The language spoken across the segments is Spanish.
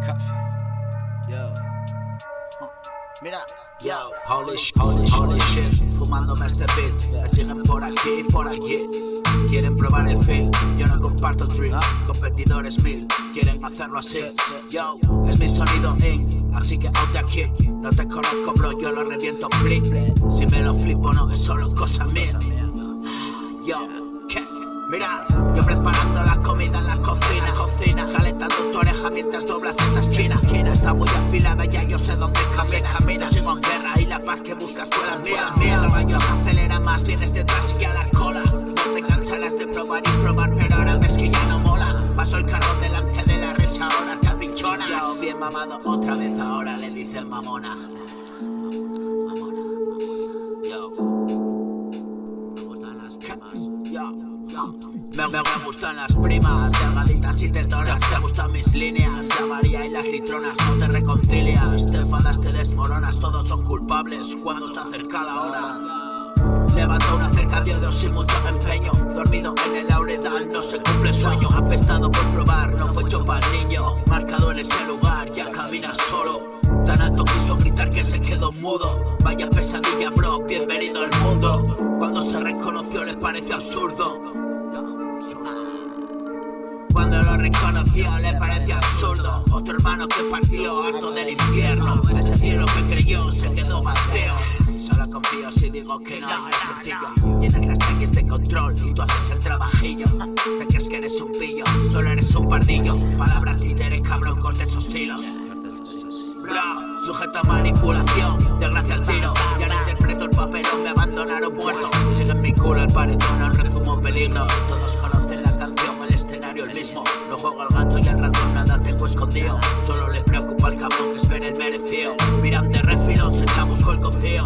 Coffee. Yo. Mira, yo, holy shit, fumándome este beat. Me siguen por aquí y por allí. Quieren probar el feel, yo no comparto el drink. Competidores mil, quieren hacerlo así. Yo, es mi sonido in, así que out de aquí. No te conozco bro, yo lo reviento free. Si me lo flipo no, es solo cosa mía. Yo, ¿qué? Mira, yo preparando la comida en la cocina, calentando tu oreja mientras doblas esa esquina. Está muy afilada, ya yo sé dónde camina. Sigo en guerra y la paz que buscas fue la mía. Caballos acelera más, vienes detrás y a la cola. No te cansarás de probar y probar, pero ahora ves que ya no mola. Paso el carro delante de la risa, ahora te apinchona. Yo bien mamado otra vez, ahora le dice el mamona. Me gustan las primas, delgaditas y tetonas. Te gustan mis líneas, la varía y las litronas. No te reconcilias, te enfadas, te desmoronas. Todos son culpables cuando se acerca la hora. Levanto una cerca de Dios sin mucho empeño. Dormido en el lauredal, no se cumple el sueño. Apestado por probar, no fue hecho para el niño. Marcado en ese lugar, ya camina solo. Tan alto quiso gritar que se quedó mudo. Vaya pesadilla bro, bienvenido al mundo. Cuando se reconoció les pareció absurdo. Cuando lo reconoció le pareció absurdo. Otro hermano que partió harto del infierno. Ese cielo que creyó se quedó vacío. Solo confío si digo que no es sencillo. Llenas las calles de control y tú haces el trabajillo. Te crees que eres un pillo, solo eres un pardillo. Palabra títere, cabrón, corta esos hilos. Bro, sujeto a manipulación, de gracia al tiro. Ya no interpreto el papelón, me abandonaron muerto. Sigue en mi culo el paredón, no resumo peligro. Todos conocen la canción, el escenario el mismo. No juego al gato y al ratón, nada tengo escondido. Solo le preocupa al cabrón que espera el merecido. Miran de refilos, echamos busco el cocío.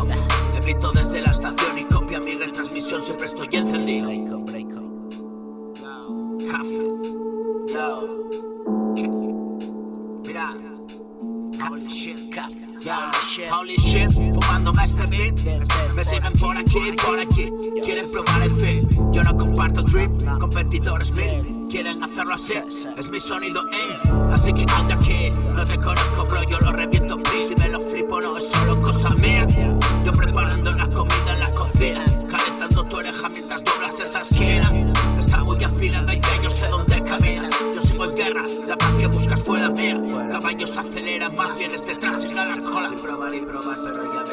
Evito desde la estación y copia mi retransmisión, siempre estoy encendido. Breako. Café. Yo. Mira. Holy shit, fumándome este beat. Me siguen por aquí, por aquí. Quieren probar el feel, yo no comparto drip. Competidores mil, quieren hacerlo así. Es mi sonido in, así que out de aquí. No te conozco bro, yo lo reviento please. Si me lo flipo no es solo cosa mía. Yo preparando la comida en la cocina, calentando tu oreja mientras doblas esa esquina. Está muy afilada y ya yo sé dónde caminas. Yo sigo en guerra, la paz que buscas fue la mía. Caballos aceleran más, vienes detrás y a la cola. Y probar, pero ya